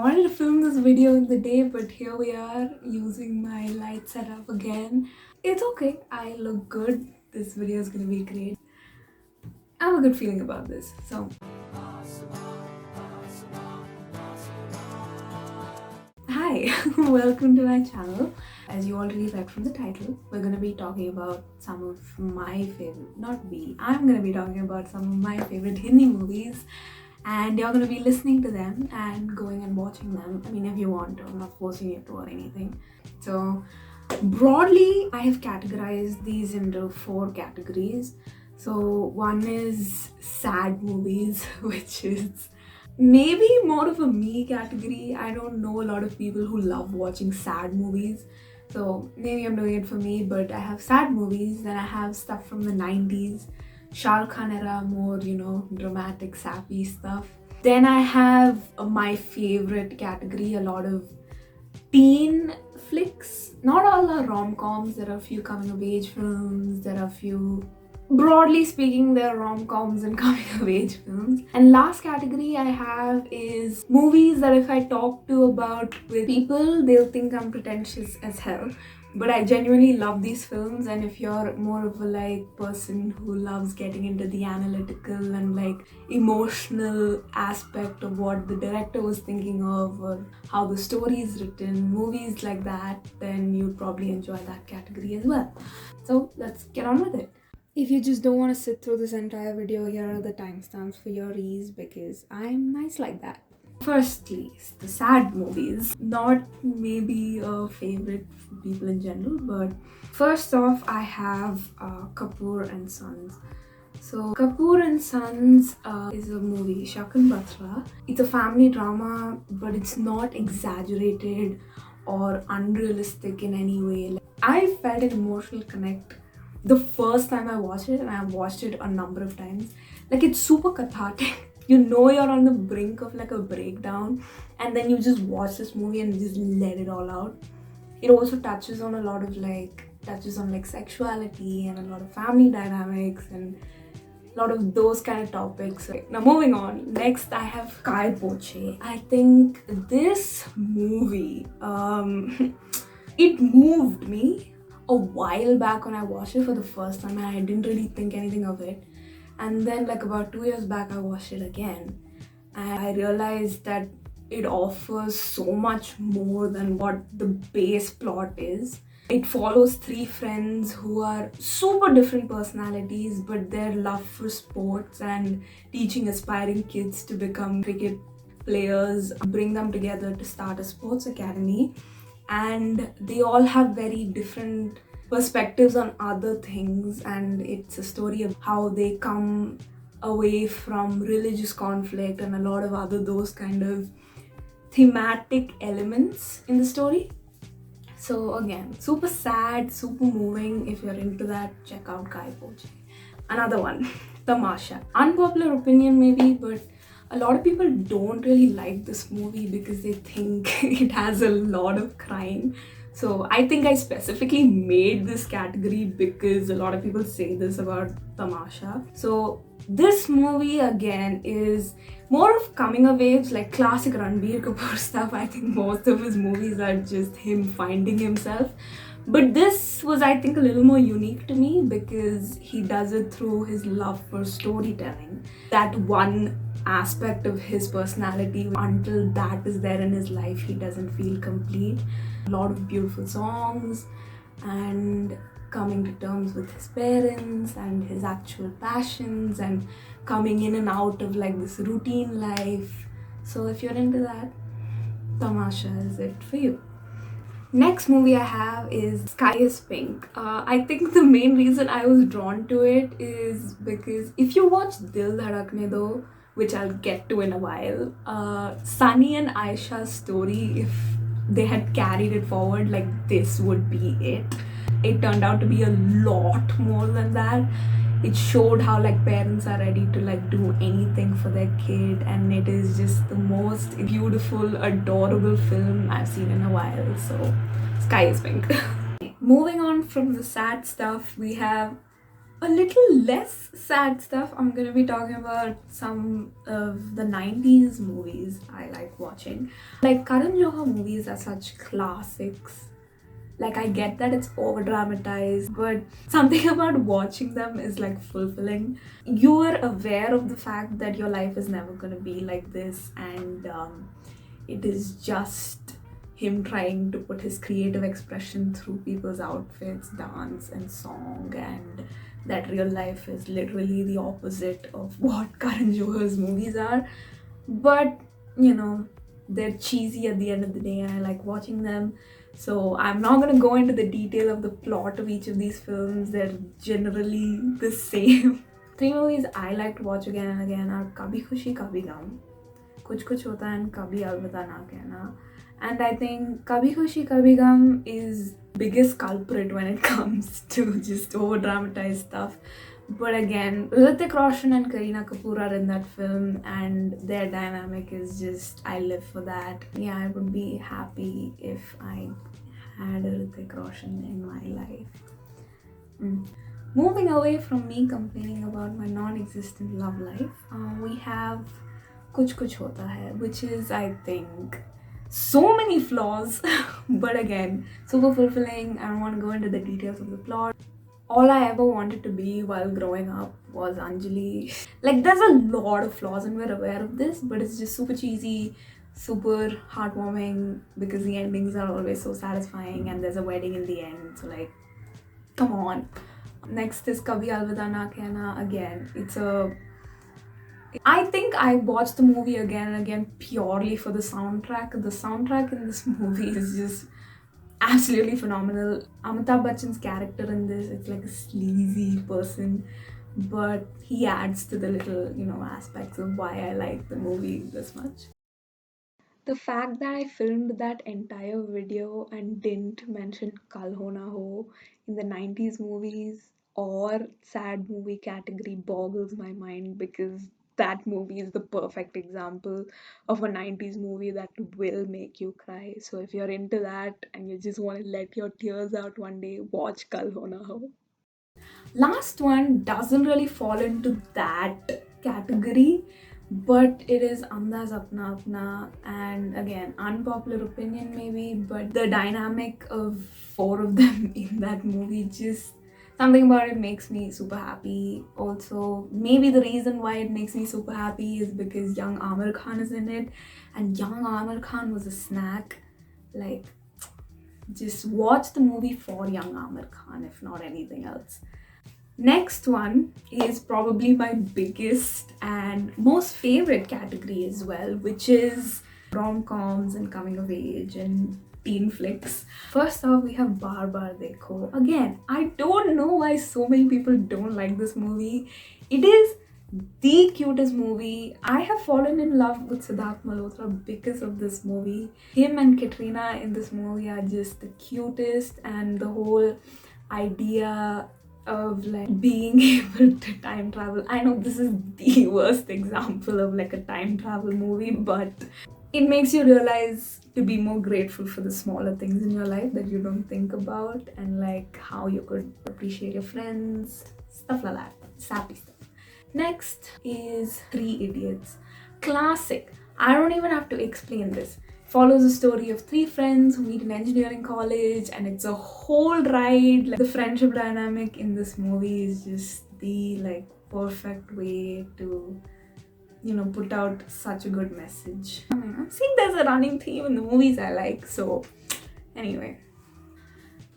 wanted to film this video in the day, but here we are using my light setup again. It's okay, I look good. This video is gonna be great. I have a good feeling about this. So, hi, welcome to my channel. As you already read from the title, we're gonna be talking about some of my favorite, I'm gonna be talking about some of my favorite Hindi movies. And you're going to be listening to them and going and watching them. I mean, if you want to, I'm not forcing you to or anything. So broadly, I have categorized these into 4 categories. So one is sad movies, which is maybe more of a me category. I don't know a lot of people who love watching sad movies. So maybe I'm doing it for me, but I have sad movies, then I have stuff from the 90s. Shah Rukh Khan era, more, dramatic, sappy stuff. Then I have my favorite category, a lot of teen flicks. Not all are rom-coms, there are a few coming-of-age films, there are a few... Broadly speaking, there are rom-coms and coming-of-age films. And last category I have is movies that if I talk to about with people, they'll think I'm pretentious as hell. But I genuinely love these films, and if you're more of a person who loves getting into the analytical and emotional aspect of what the director was thinking of or how the story is written, movies like that, then you'd probably enjoy that category as well. So let's get on with it. If you just don't want to sit through this entire video, here are the timestamps for your ease because I'm nice like that. Firstly, the sad movies. Not maybe a favorite for people in general, but first off, I have Kapoor and Sons. So Kapoor and Sons is a movie, Shakan Batra. It's a family drama, but it's not exaggerated or unrealistic in any way. I felt an emotional connect the first time I watched it, and I've watched it a number of times. It's super cathartic. You know you're on the brink of a breakdown, and then you just watch this movie and just let it all out. It also touches on a lot of sexuality and a lot of family dynamics and a lot of those kind of topics. Now moving on, next I have Kai Poche. I think this movie, it moved me a while back when I watched it for the first time, and I didn't really think anything of it. And then about 2 years back, I watched it again. And I realized that it offers so much more than what the base plot is. It follows 3 friends who are super different personalities, but their love for sports and teaching aspiring kids to become cricket players bring them together to start a sports academy. And they all have very different perspectives on other things, and it's a story of how they come away from religious conflict and a lot of other those kind of thematic elements in the story. So again, super sad, super moving. If you're into that, check out Kai Poche. Another one, Tamasha. Unpopular opinion maybe, but a lot of people don't really like this movie because they think it has a lot of crying. So I think I specifically made this category because a lot of people say this about Tamasha. So this movie again is more of coming of age, like classic Ranbir Kapoor stuff. I think most of his movies are just him finding himself. But this was, I think, a little more unique to me because he does it through his love for storytelling. That one aspect of his personality, until that is there in his life, he doesn't feel complete. A lot of beautiful songs and coming to terms with his parents and his actual passions and coming in and out of this routine life. So if you're into that, Tamasha is it for you. Next movie I have is Sky is Pink. I think the main reason I was drawn to it is because if you watch Dil Dhadakne Do, which I'll get to in a while, Sunny and Aisha's story, if they had carried it forward, this would be it. It turned out to be a lot more than that. It showed how parents are ready to do anything for their kid, and it is just the most beautiful, adorable film I've seen in a while. So Sky is Pink. Moving on from the sad stuff, we have A little less sad stuff. I'm gonna be talking about some of the 90s movies I like watching. Like Karan Johar movies are such classics. Like I get that it's over dramatized, but something about watching them is like fulfilling. You are aware of the fact that your life is never gonna be like this, and it is just him trying to put his creative expression through people's outfits, dance, and song, and that real life is literally the opposite of what Karan Johar's movies are. But you know, they're cheesy at the end of the day, and I like watching them. So I'm not gonna go into the detail of the plot of each of these films. They're generally the same. Three movies I like to watch again and again are Kabhi Khushi Kabhi Gum, Kuch Kuch Hota Hai, and Kabhi Alvida Na Kehna. And I think Kabhi Khushi Kabhi Gum is biggest culprit when it comes to just over dramatized stuff. But again, Hrithik Roshan and Kareena Kapoor are in that film, and their dynamic is just, I live for that. Yeah, I would be happy if I had a Hrithik Roshan in my life. Moving away from me complaining about my non-existent love life, we have Kuch Kuch Hota Hai, which is, I think, so many flaws, but again, super fulfilling. I don't want to go into the details of the plot. All I ever wanted to be while growing up was Anjali. Like, there's a lot of flaws, and we're aware of this, but it's just super cheesy, super heartwarming because the endings are always so satisfying, and there's a wedding in the end. So, like, come on. Next is Kabhi Alvida Na Kehna. Again, I think I watched the movie again and again purely for the soundtrack. The soundtrack in this movie is just absolutely phenomenal. Amitabh Bachchan's character in this, it's like a sleazy person, but he adds to the little, aspects of why I like the movie this much. The fact that I filmed that entire video and didn't mention Kal Ho Na Ho in the 90s movies or sad movie category boggles my mind, because that movie is the perfect example of a 90s movie that will make you cry. So if you're into that and you just want to let your tears out one day, watch Kal Ho Na Ho. Last one doesn't really fall into that category, but it is Andaz Apna Apna, and again, unpopular opinion maybe, but the dynamic of four of them in that movie, just something about it makes me super happy. Also, maybe the reason why it makes me super happy is because young Amir Khan is in it, and young Amir Khan was a snack. Like, just watch the movie for young Amir Khan, if not anything else. Next one is probably my biggest and most favorite category as well, which is rom-coms and coming of age and teen flicks. First off, we have Bar Bar Dekho. Again, I don't know why so many people don't like this movie. It is the cutest movie. I have fallen in love with Siddharth Malhotra because of this movie. Him and Katrina in this movie are just the cutest, and the whole idea of like being able to time travel. I know this is the worst example of like a time travel movie, but it makes you realize to be more grateful for the smaller things in your life that you don't think about, and like how you could appreciate your friends, stuff like that. Sappy stuff. Next is Three Idiots. Classic. I don't even have to explain this. Follows the story of three friends who meet in engineering college, and it's a whole ride. Like, the friendship dynamic in this movie is just the like perfect way to put out such a good message. I'm seeing there's a running theme in the movies I like. So anyway,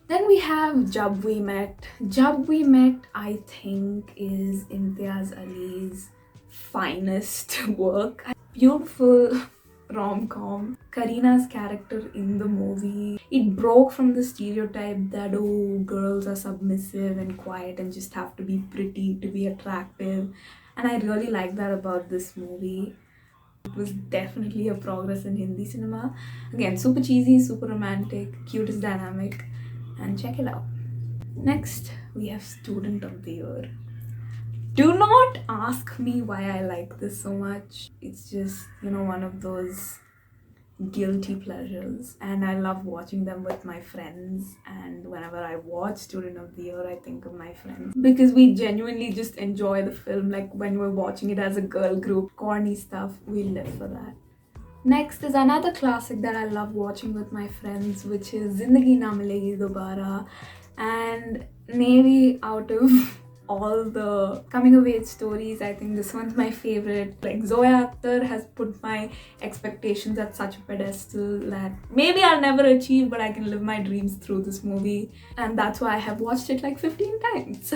then we have Jab We Met. Jab We Met, I think, is Imtiaz Ali's finest work. Beautiful rom-com. Karina's character in the movie, it broke from the stereotype that, oh, girls are submissive and quiet and just have to be pretty to be attractive. And I really like that about this movie. It was definitely a progress in Hindi cinema. Again, super cheesy, super romantic, cutest dynamic, and check it out. Next, we have Student of the Year. Do not ask me why I like this so much. It's just, one of those guilty pleasures, and I love watching them with my friends. And whenever I watch Student of the Year, I think of my friends because we genuinely just enjoy the film. Like when we're watching it as a girl group, corny stuff, we live for that. Next is another classic that I love watching with my friends, which is Zindagi Na Milegi Dobara. And maybe out of all the coming of age stories, I think this one's my favorite. Like Zoya Akhtar has put my expectations at such a pedestal that maybe I'll never achieve, but I can live my dreams through this movie. And that's why I have watched it like 15 times.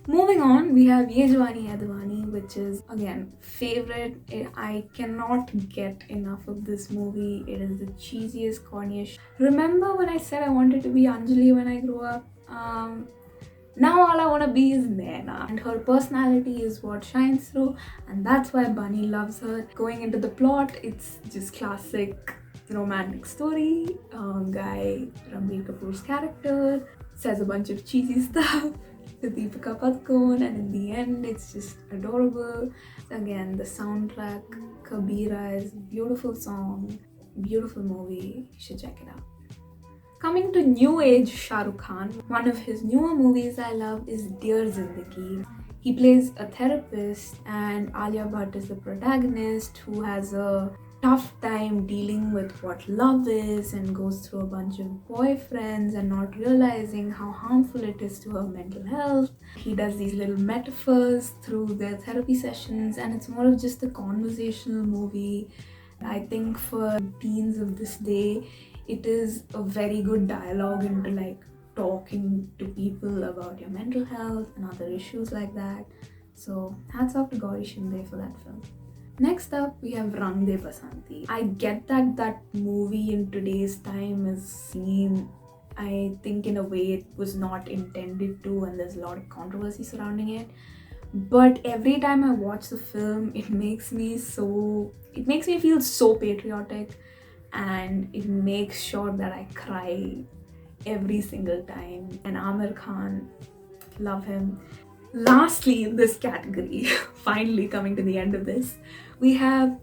Moving on, we have Ye Jawani Hai Diwani, which is again favorite. I cannot get enough of this movie. It is the cheesiest, corniest. Remember when I said I wanted to be Anjali when I grew up? Now all I want to be is Naina, and her personality is what shines through, and that's why Bunny loves her. Going into the plot, it's just classic romantic story. Guy Ranbir Kapoor's character says a bunch of cheesy stuff to Deepika Padukone, and in the end, it's just adorable. Again, the soundtrack, Kabira, is a beautiful song, beautiful movie. You should check it out. Coming to new age Shah Rukh Khan, one of his newer movies I love is Dear Zindagi. He plays a therapist, and Alia Bhatt is the protagonist who has a tough time dealing with what love is and goes through a bunch of boyfriends and not realizing how harmful it is to her mental health. He does these little metaphors through their therapy sessions, and it's more of just a conversational movie. I think for teens of this day, it is a very good dialogue into like talking to people about your mental health and other issues like that. So hats off to Gauri Shinde for that film. Next up, we have Rang De Basanti. I get that that movie in today's time is seen, I think, in a way it was not intended to, and there's a lot of controversy surrounding it. But every time I watch the film, it makes me feel so patriotic, and it makes sure that I cry every single time. And Amir Khan, love him. Lastly, in this category, finally coming to the end of this, we have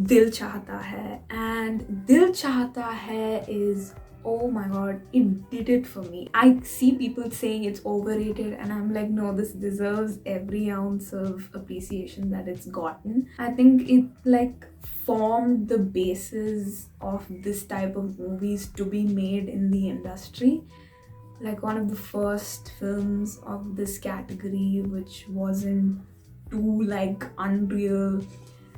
Dil Chahta Hai. And Dil Chahta Hai is, oh my god, it did it for me. I see people saying it's overrated, and I'm like, no, this deserves every ounce of appreciation that it's gotten. I think it like formed the basis of this type of movies to be made in the industry. Like one of the first films of this category which wasn't too like unreal.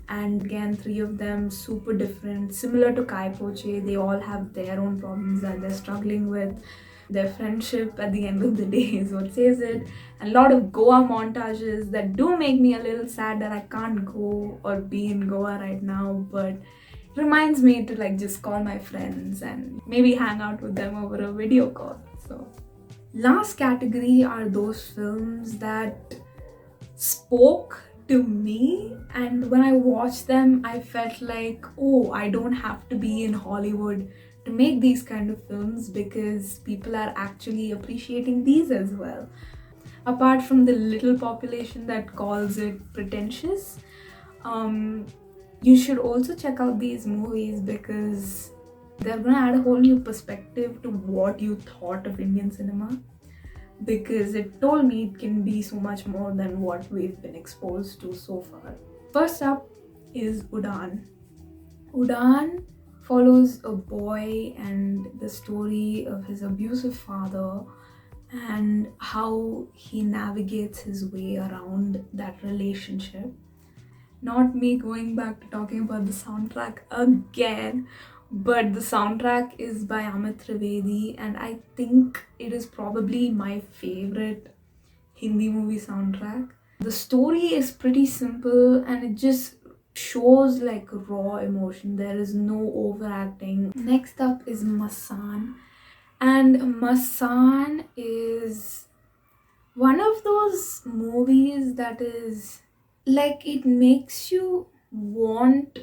And again, three of them super different, similar to Kai Poche. They all have their own problems that they're struggling with. Their friendship at the end of the day is what saves it. And a lot of Goa montages that do make me a little sad that I can't go or be in Goa right now, but it reminds me to like just call my friends and maybe hang out with them over a video call. So last category are those films that spoke to me, and when I watched them I felt like, oh, I don't have to be in Hollywood to make these kind of films because people are actually appreciating these as well. Apart from the little population that calls it pretentious, you should also check out these movies because they're gonna add a whole new perspective to what you thought of Indian cinema, because it told me it can be so much more than what we've been exposed to so far. First up is Udaan. Udaan follows a boy and the story of his abusive father and how he navigates his way around that relationship. Not me going back to talking about the soundtrack again, but the soundtrack is by Amit Trivedi, and I think it is probably my favorite Hindi movie soundtrack. The story is pretty simple and it just shows like raw emotion. There is no overacting. Next up is Masan, and Masan is one of those movies that is like it makes you want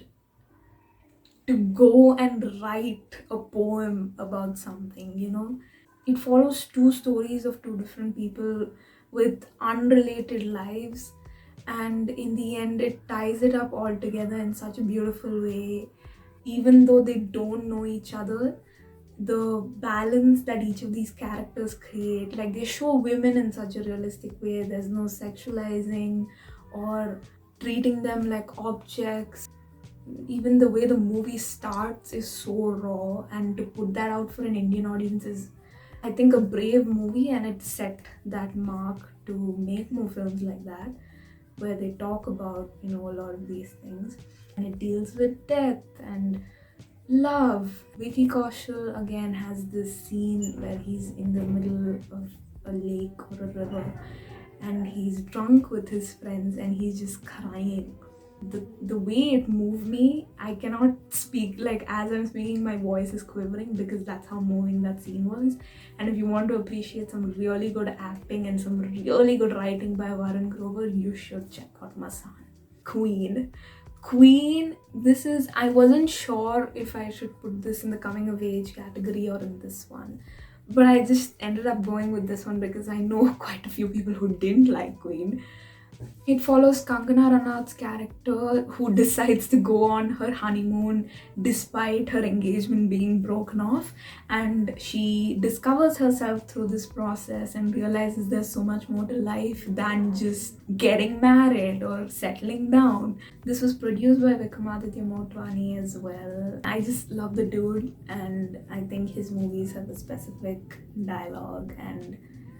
to go and write a poem about something. It follows two stories of two different people with unrelated lives, and in the end, it ties it up all together in such a beautiful way. even though they don't know each other, the balance that each of these characters create, like they show women in such a realistic way. There's no sexualizing or treating them like objects. Even the way the movie starts is so raw, and to put that out for an Indian audience is, I think, a brave movie, and it set that mark to make more films like that, where they talk about, a lot of these things, and it deals with death and love. Vicky Kaushal again has this scene where he's in the middle of a lake or a river, and he's drunk with his friends and he's just crying. The way it moved me, I cannot speak. Like, as I'm speaking, my voice is quivering because that's how moving that scene was. And if you want to appreciate some really good acting and some really good writing by Varun Grover, you should check out Masan. Queen, this is, I wasn't sure if I should put this in the coming of age category or in this one, but I just ended up going with this one because I know quite a few people who didn't like Queen. It follows Kangana Ranaut's character, who decides to go on her honeymoon despite her engagement being broken off, and she discovers herself through this process and realizes there's so much more to life than just getting married or settling down. This was produced by Vikramaditya Motwani as well. I just love the dude, and I think his movies have a specific dialogue, and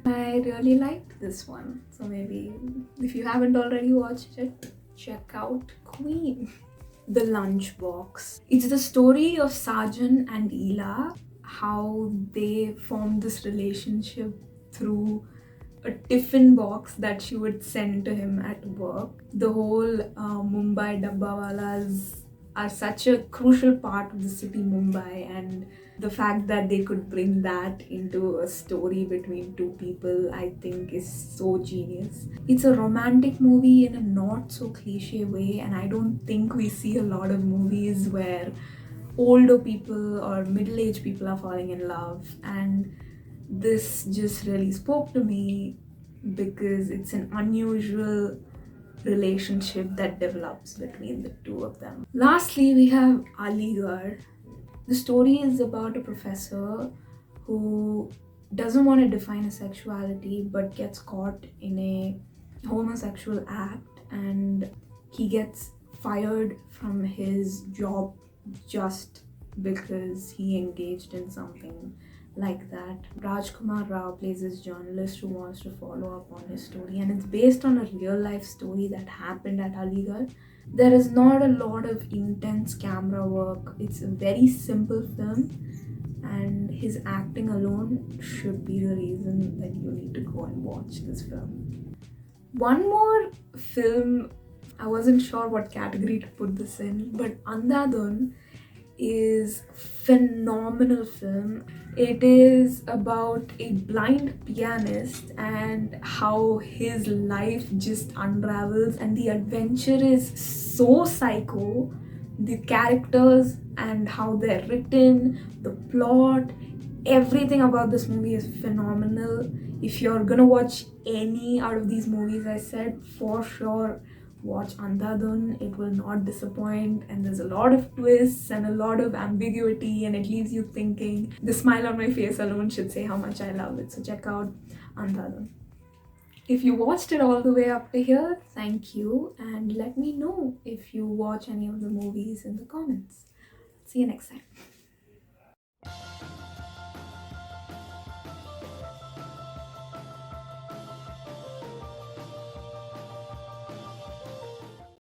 I really liked this one. So maybe if you haven't already watched it, check out Queen. The Lunchbox. It's the story of Sajan and Ela, how they formed this relationship through a tiffin box that she would send to him at work. The whole Mumbai Dabbawalas are such a crucial part of the city Mumbai, and the fact that they could bring that into a story between two people, I think, is so genius. It's a romantic movie in a not so cliche way, and I don't think we see a lot of movies where older people or middle-aged people are falling in love, and this just really spoke to me because it's an unusual relationship that develops between the two of them. Lastly, we have Aligarh. The story is about a professor who doesn't want to define his sexuality but gets caught in a homosexual act, and he gets fired from his job just because he engaged in something like that. Rajkumar Rao plays this journalist who wants to follow up on his story, and it's based on a real life story that happened at Aligarh. There is not a lot of intense camera work. It's a very simple film, and his acting alone should be the reason that you need to go and watch this film. One more film, I wasn't sure what category to put this in, but Andhadhun is phenomenal film. It is about a blind pianist and how his life just unravels, and the adventure is so psycho. The characters and how they're written, the plot, everything about this movie is phenomenal. If you're gonna watch any out of these movies I said, for sure watch Andhadhun. It will not disappoint, and there's a lot of twists and a lot of ambiguity, and it leaves you thinking. The smile on my face alone should say how much I love it. So check out Andhadhun. If you watched it all the way up to here, thank you, and let me know if you watch any of the movies in the comments. See you next time.